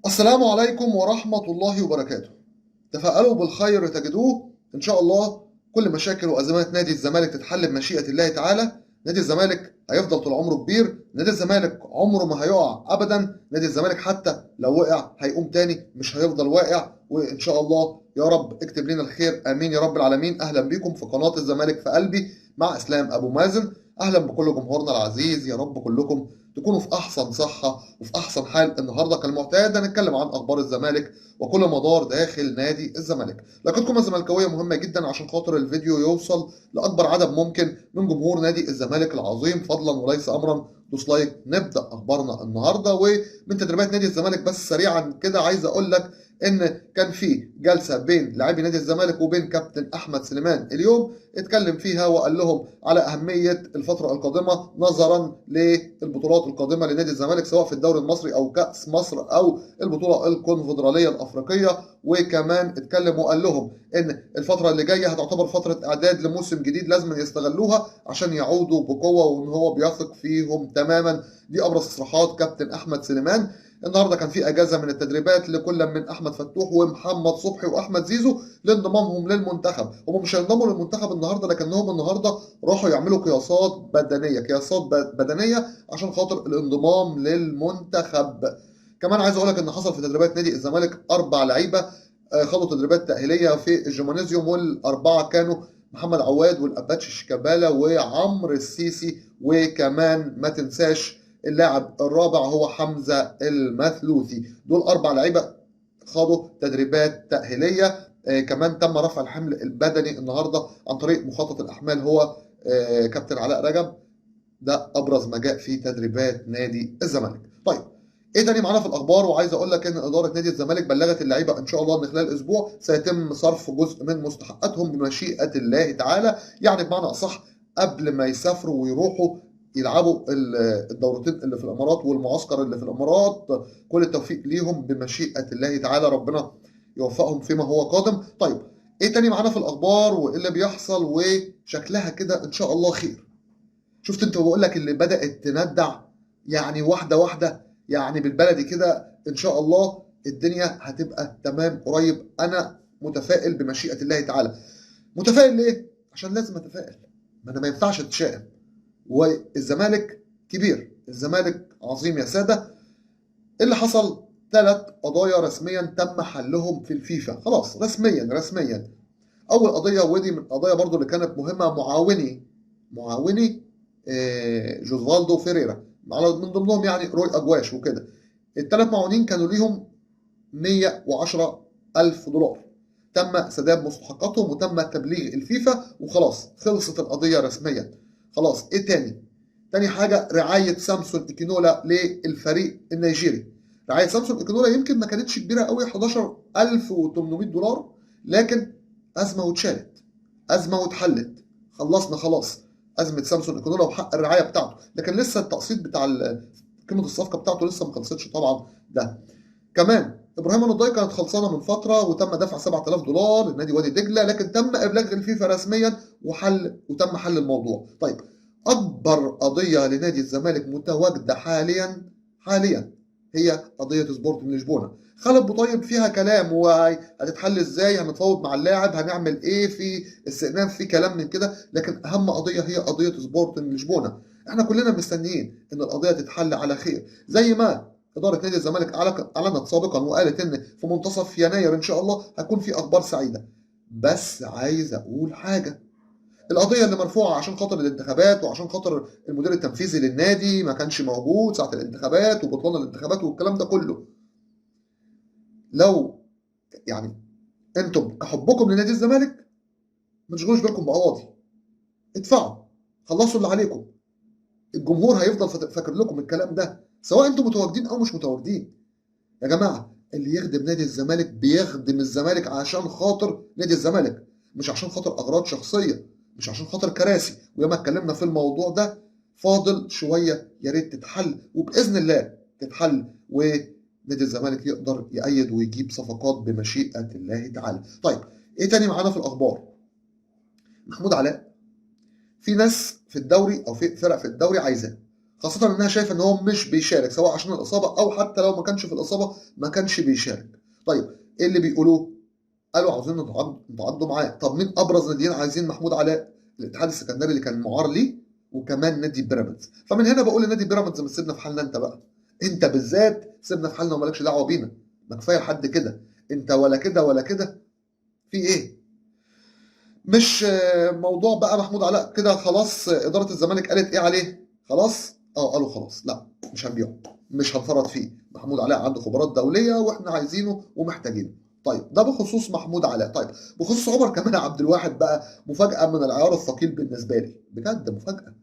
السلام عليكم ورحمة الله وبركاته. تفاءلوا بالخير تجدوه إن شاء الله. كل مشاكل وأزمات نادي الزمالك تتحل بمشيئة الله تعالى. نادي الزمالك هيفضل طول عمره كبير، نادي الزمالك عمره ما هيقع أبدا، نادي الزمالك حتى لو وقع هيقوم تاني، مش هيفضل واقع. وإن شاء الله يا رب اكتب لنا الخير، آمين يا رب العالمين. أهلا بكم في قناة الزمالك في قلبي مع إسلام أبو مازن. أهلا بكل جمهورنا العزيز، يا رب كلكم تكونوا في أحسن صحة وفي أحسن حال. النهاردة كالمعتاد هنتكلم عن أخبار الزمالك وكل مدار داخل نادي الزمالك. لقطكم الزملكاويه مهمه جدا عشان خاطر الفيديو يوصل لاكبر عدد ممكن من جمهور نادي الزمالك العظيم، فضلا وليس امرا. دوس لايك. نبدا اخبارنا النهارده ومن تدريبات نادي الزمالك. بس سريعا كده عايز اقول لك ان كان في جلسه بين لاعبي نادي الزمالك وبين كابتن احمد سليمان اليوم، اتكلم فيها وقال لهم على اهميه الفتره القادمه نظرا للبطولات القادمه لنادي الزمالك، سواء في الدوري المصري او كاس مصر او البطوله الكونفدراليه الافريقيه. وكمان اتكلم وقال لهم ان الفتره اللي جايه هتعتبر فتره اعداد لموسم جديد لازم يستغلوها عشان يعودوا بقوه، وان هو بيثق فيهم تماما. دي ابرز تصريحات كابتن احمد سليمان. النهارده كان في اجازه من التدريبات لكل من احمد فتوح ومحمد صبحي واحمد زيزو لانضمامهم للمنتخب. هم مش هينضموا للمنتخب النهارده، لكنهم النهارده راحوا يعملوا قياسات بدنيه عشان خاطر الانضمام للمنتخب. كمان عايز اقول لك ان حصل في تدريبات نادي الزمالك 4 لعيبه خدوا تدريبات تاهيليه في الجيمانيزيوم، والاربعه كانوا محمد عواد والاباتشي شيكابالا وعمرو السيسي. وكمان ما تنساش اللاعب الرابع هو حمزه المثلوثي. دول 4 لعيبه خدوا تدريبات تاهيليه. كمان تم رفع الحمل البدني النهارده عن طريق مخطط الاحمال، هو كابتن علاء رجب. ده ابرز ما جاء في تدريبات نادي الزمالك. طيب، ايه تاني معانا في الاخبار؟ وعايز اقول لك ان اداره نادي الزمالك بلغت اللعيبه ان شاء الله ان خلال اسبوع سيتم صرف جزء من مستحقاتهم بمشيئه الله تعالى. يعني بمعنى اصح، قبل ما يسافروا ويروحوا يلعبوا الدورتين اللي في الامارات والمعسكر اللي في الامارات، كل التوفيق ليهم بمشيئه الله تعالى. ربنا يوفقهم فيما هو قادم. طيب، ايه تاني معانا في الاخبار وايه اللي بيحصل؟ وشكلها كده ان شاء الله خير. شفت انت بقول لك اللي بدأت تندع، يعني واحدة واحدة، يعني بالبلدي كده ان شاء الله الدنيا هتبقى تمام قريب. انا متفائل بمشيئة الله تعالى. متفائل ليه؟ عشان لازم اتفائل، ما انا ما ينفعش اتشائم. والزمالك كبير، الزمالك عظيم يا سادة. إيه اللي حصل؟ 3 قضايا رسميا تم حلهم في الفيفا، خلاص رسميا رسميا. اول قضيه، ودي من القضايا برضو اللي كانت مهمه، معاوني جوزفالدو فيريرا، من ضمنهم يعني روي اجواش وكده. ال3 معاونين كانوا ليهم 110 ألف دولار. تم سداد مستحقاتهم وتم تبليغ الفيفا وخلاص خلصت القضية رسميا. خلاص، ايه تاني حاجة؟ رعاية سامسون إيكينولا للفريق النيجيري. رعاية سامسون إيكينولا يمكن ما كانتش كبيرة قوي، 11800 دولار، لكن أزمة واتشالت، أزمة واتحلت. خلصنا خلاص أزمة سامسون إيكينولا وحق الرعاية بتاعته، لكن لسه التقسيط بتاع قيمة الصفقة بتاعته لسه ما خلصتش طبعا. ده كمان ابراهيم النضاي كانت خلصانه من فتره وتم دفع 7000 دولار لنادي وادي دجله، لكن تم ابلاغ الفيفا رسميا وتم حل الموضوع. طيب، اكبر قضيه لنادي الزمالك متواجده حاليا هي قضيه سبورتنج لشبونه. خالد بوطيب فيها كلام، وهتتحل ازاي، هنتفاوض مع اللاعب، هنعمل ايه في استئناف، في كلام من كده. لكن اهم قضيه هي قضيه سبورتنج لشبونه. احنا كلنا مستنيين ان القضيه تتحل على خير، زي ما إدارة نادي الزمالك أعلنت سابقا وقالت إن في منتصف يناير إن شاء الله هيكون في أخبار سعيدة. بس عايز أقول حاجة: القضية اللي مرفوعة عشان خاطر الانتخابات وعشان خاطر المدير التنفيذي للنادي ما كانش موجود ساعة الانتخابات وبطلان الانتخابات والكلام ده كله، لو يعني انتم كحبكم لنادي الزمالك ما تشغلوش بالكم بقواضي، ادفعوا، خلصوا اللي عليكم. الجمهور هيفضل فاكر لكم الكلام ده سواء انتم متواجدين او مش متواجدين. يا جماعه، اللي يخدم نادي الزمالك بيخدم الزمالك عشان خاطر نادي الزمالك، مش عشان خاطر اغراض شخصيه، مش عشان خاطر كراسي. وياما اتكلمنا في الموضوع ده، فاضل شويه يا ريت تتحل، وباذن الله تتحل ونادي الزمالك يقدر يأيد ويجيب صفقات بمشيئه الله تعالى. طيب، ايه تاني معانا في الاخبار؟ محمود علاء، في ناس في الدوري او في فرق في الدوري عايزاه. خاصة انها شايفة ان هو مش بيشارك، سواء عشان الاصابة او حتى لو ما كانش في الاصابة ما كانش بيشارك. طيب ايه اللي بيقولوه؟ قالوا عاوزين نتعاقدوا معاه. طب مين ابرز ناديين عايزين محمود علاء؟ الاتحاد السكندري اللي كان معار ليه، وكمان نادي بيراميدز. فمن هنا بقول لنادي بيراميدز ما تسيبنا في حالنا انت بقى، انت بالذات سيبنا في حالنا ومالكش دعوه بينا، ما كفايه لحد كده، انت ولا كده ولا كده، في ايه؟ مش موضوع بقى محمود علاء كده خلاص اداره الزمالك قالت ايه عليه؟ خلاص قالوا خلاص لا مش هنبيعه، مش هنفرط فيه، محمود علاء عنده خبرات دوليه واحنا عايزينه ومحتاجينه. طيب ده بخصوص محمود علاء. طيب بخصوص عمر كمال عبد الواحد بقى، مفاجاه من العيار الثقيل بالنسبه لي، بجد مفاجاه،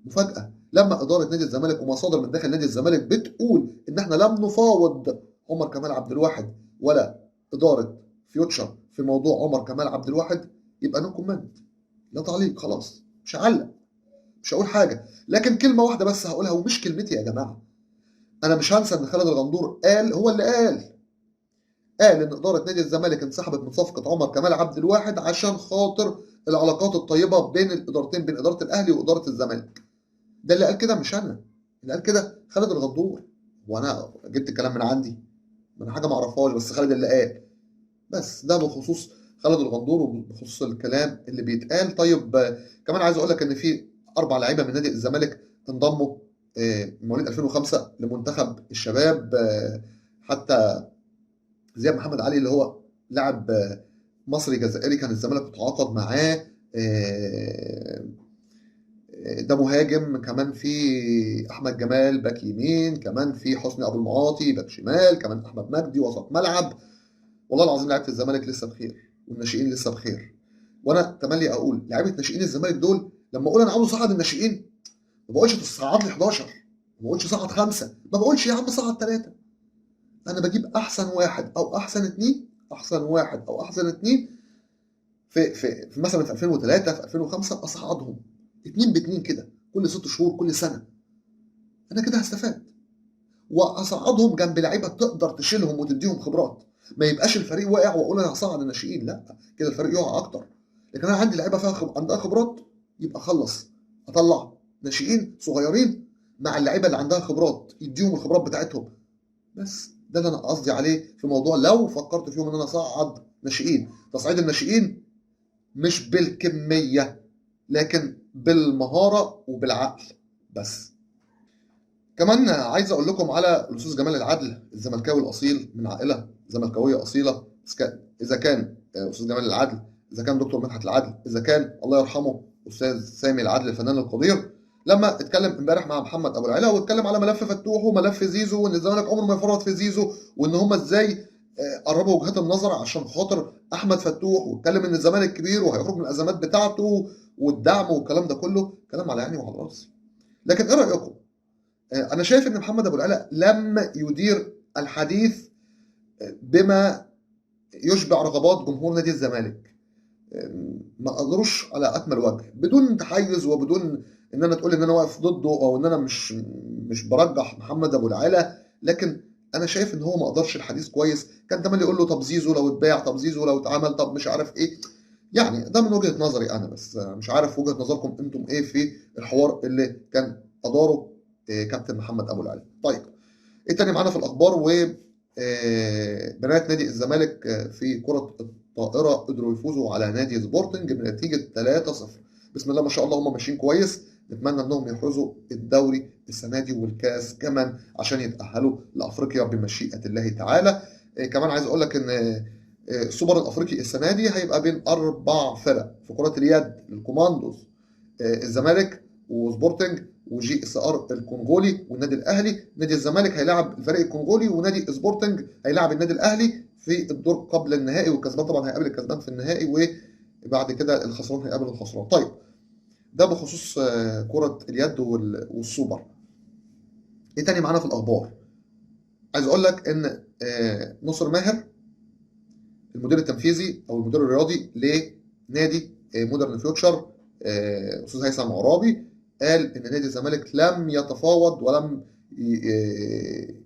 مفاجاه لما اداره نادي الزمالك ومصادر من داخل نادي الزمالك بتقول ان احنا لم نفاوض عمر كمال عبد الواحد ولا اداره فيوتشر في موضوع عمر كمال عبد الواحد، يبقى نو كومنت، لا تعليق، خلاص مش هعلق، مش هقول حاجه. لكن كلمه واحده بس هقولها، ومش كلمتي يا جماعه، انا مش هنسى ان خالد الغندور قال، هو اللي قال ان اداره نادي الزمالك انسحبت من صفقه عمر كمال عبد الواحد عشان خاطر العلاقات الطيبه بين الادارتين، بين اداره الاهلي واداره الزمالك. ده اللي قال كده، مش انا اللي قال كده، خالد الغندور. وانا جبت الكلام من عندي؟ من حاجه ما اعرفهاش، بس خالد اللي قال. بس ده بخصوص خالد الغندور وبخصوص الكلام اللي بيتقال. طيب كمان عايز اقول لك ان في 4 لعيبه من نادي الزمالك انضموا مواليد 2005 لمنتخب الشباب. حتى زياد محمد علي اللي هو لاعب مصري جزائري كان الزمالك متعاقد معاه، ده مهاجم. كمان في احمد جمال باك يمين، كمان في حسني ابو المعاطي باك شمال، كمان احمد مجدي وسط ملعب. والله العظيم لعيبه الزمالك لسه بخير، والناشئين لسه بخير. وانا تملي اقول لعيبه ناشئين الزمالك دول، لما اقول انا عاوز اصعد الناشئين ما بقولش تصعد لي 11، ما بقولش صعد 5، ما بقولش يا عم صعد 3، انا بجيب احسن واحد او احسن اتنين، احسن واحد او احسن اتنين في مثلا في 2003 في 2005 اصعدهم اتنين باتنين كده كل 6 شهور كل سنه، انا كده هستفاد. واصعدهم جنب لعيبه تقدر تشيلهم وتديهم خبرات، ما يبقاش الفريق واقع واقول انا هصعد الناشئين، لا كده الفريق يقع اكتر. لكن انا عندي لعيبه فيها عندها خبرات، يبقى خلص اطلع ناشئين صغيرين مع اللعيبه اللي عندها خبرات، يديهم الخبرات بتاعتهم. بس ده اللي انا قصدي عليه في موضوع لو فكرت فيهم ان انا اصعد ناشئين. تصعيد الناشئين مش بالكميه، لكن بالمهاره وبالعقل بس. كمان عايز اقول لكم على الاستاذ جمال العدل، الزملكاوي الاصيل من عائله زملكاويه اصيله. اذا كان استاذ جمال العدل، اذا كان دكتور مدحت العدل، اذا كان الله يرحمه استاذ سامي العدل الفنان القدير، لما اتكلم امبارح مع محمد ابو العلا واتكلم على ملف فتوح وملف زيزو، وان الزمالك عمره ما يفرط في زيزو، وان هم ازاي قربوا وجهات النظر عشان خاطر احمد فتوح، واتكلم ان الزمالك كبير وهيخرج من الازمات بتاعته والدعم والكلام ده كله، كلام على عيني وعلى راسي. لكن ايه رايكم؟ أنا شايف إن محمد أبو العلا لم يدير الحديث بما يشبع رغبات جمهور نادي الزمالك. ما قدروش على أكمل وجه، بدون تحيز وبدون إن أنا تقول إن أنا واقف ضده أو إن أنا مش برجح محمد أبو العلا، لكن أنا شايف إن هو ما قدرش الحديث كويس. كان تملي يقول له طب زيزو لو اتباع، طب زيزو لو اتعمل، طب مش عارف إيه. يعني ده من وجهة نظري أنا، بس مش عارف وجهة نظركم أنتم إيه في الحوار اللي كان أداره كابتن محمد ابو العلا. طيب ايه تاني معانا في الاخبار؟ و بنات نادي الزمالك في كرة الطائرة قدروا يفوزوا على نادي سبورتنج بنتيجة 3-0. بسم الله ما شاء الله هم ماشيين كويس، نتمنى انهم يحرزوا الدوري السنة دي والكاس كمان عشان يتأهلوا لافريقيا بمشيئة الله تعالى. كمان عايز اقول لك ان السوبر الافريقي السنة دي هيبقى بين 4 فرق في كرة اليد للكوماندوز، الزمالك وسبورتنج وجي اس ار الكونغولي والنادي الاهلي. نادي الزمالك هيلاعب الفريق الكونغولي، ونادي سبورتنج هيلاعب النادي الاهلي في الدور قبل النهائي، والكسبان طبعا هيقابل الكسبان في النهائي، وبعد كده الخسران هيقابل الخسران. طيب ده بخصوص كرة اليد والسوبر. ايه تاني معانا في الاخبار؟ عايز اقول لك ان نصر ماهر المدير التنفيذي او المدير الرياضي لنادي مودرن فيوتشر، استاذ هيثم عرابي، قال ان نادي الزمالك لم يتفاوض ولم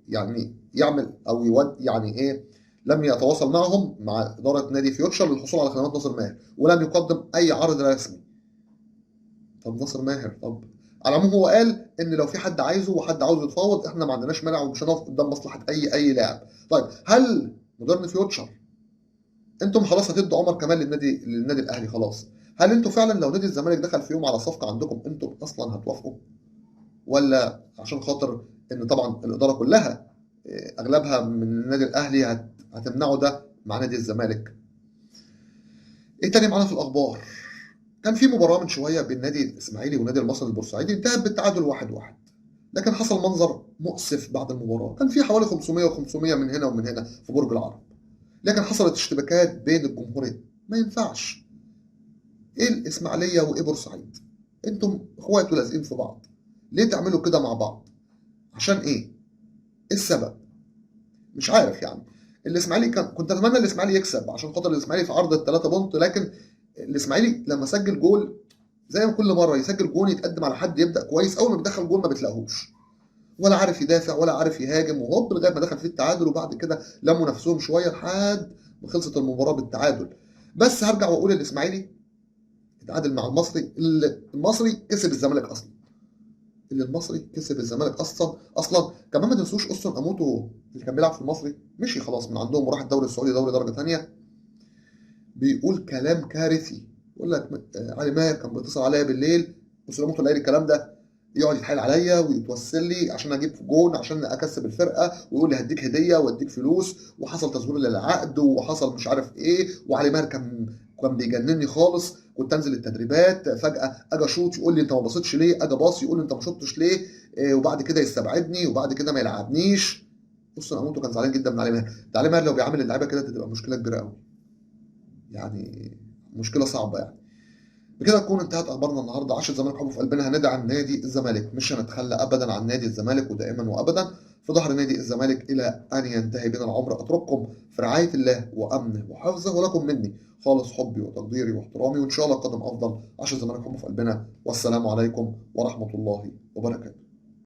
يعني يعمل او يعني ايه، لم يتواصل معهم مع اداره نادي فيوتشر للحصول على خدمات ناصر ماهر، ولم يقدم اي عرض رسمي. طب ناصر ماهر، طب على العموم هو قال ان لو في حد عايزه وحد عاوز يتفاوض احنا ما عندناش مانع ومش هنقف قدام مصلحه اي لاعب. طيب هل مودرن فيوتشر انتم خلاص هتدوا عمر كمال للنادي الاهلي خلاص، هل انتم فعلا لو نادي الزمالك دخل في يوم على صفقه عندكم انتم اصلا هتوافقوا؟ ولا عشان خاطر ان طبعا الاداره كلها اغلبها من النادي الاهلي هتمنعوا ده مع نادي الزمالك؟ ايه تاني معانا في الاخبار؟ كان في مباراه من شويه بين نادي الاسماعيلي ونادي المصري البورسعيدي انتهت بالتعادل 1-1، لكن حصل منظر مؤسف بعد المباراه، كان في حوالي 500 و500 من هنا ومن هنا في برج العرب، لكن حصلت اشتباكات بين الجمهورين. ما ينفعش. ايه الاسماعيليه وايه بورسعيد؟ انتم اخوات ولازقين في بعض، ليه تعملوا كده مع بعض؟ عشان ايه؟ ايه السبب؟ مش عارف يعني. الاسماعيلي كنت اتمنى الاسماعيلي يكسب عشان خاطر الاسماعيلي في عرض الثلاثه بونت، لكن الاسماعيلي لما سجل جول زي ما كل مره يسجل جول يتقدم على حد يبدا كويس، اول ما بيدخل جول ما بتلاقوهوش، ولا عارف يدافع ولا عارف يهاجم، وهوب لغايه ما دخل فيه التعادل، وبعد كده لموا نفسهم شويه لحد ما خلصت المباراه بالتعادل. بس هرجع واقول الاسماعيلي اتعادل مع المصري، المصري كسب الزمالك اصلا، اللي المصري كسب الزمالك اصلا كمان. ما تنسوش اصلا اموتو اللي كان بيلعب في المصري مشي خلاص من عندهم وراح الدوري السعودي، دوري درجه ثانيه، بيقول كلام كارثي. يقول لك علي ماهر كان بيتصل عليا بالليل، بص اموتو قال الكلام ده، يقعد يتحايل عليا ويتوسل لي عشان اجيب جون عشان اكسب الفرقه، ويقول لي هديك هديه واديك فلوس، وحصل تزوير للعقد وحصل مش عارف ايه، وعلي ماهر كان بيجنني خالص. كنت انزل التدريبات فجاه اجي اشوط يقول لي انت ما بصيتش ليه، اجي باص يقول لي انت ما شطتش ليه، وبعد كده يستبعدني وبعد كده ما يلعبنيش. بص انا اموتو كان زعلان جدا من علي ماهر. ده علي ماهر لو بيعامل اللعيبه كده تبقى مشكله كبيره قوي، يعني مشكله صعبه يعني. بكده تكون انتهت اخبارنا النهارده. عشان الزمالك حبه في قلبنا هندعم نادي الزمالك، مش هنتخلى ابدا عن نادي الزمالك، ودائما وابدا في ظهر نادي الزمالك الى ان ينتهي بنا العمر. اترككم في رعايه الله وامنه وحفظه، ولكم مني خالص حبي وتقديري واحترامي، وان شاء الله قدم افضل. عشان الزمالك حبه في قلبنا، والسلام عليكم ورحمه الله وبركاته.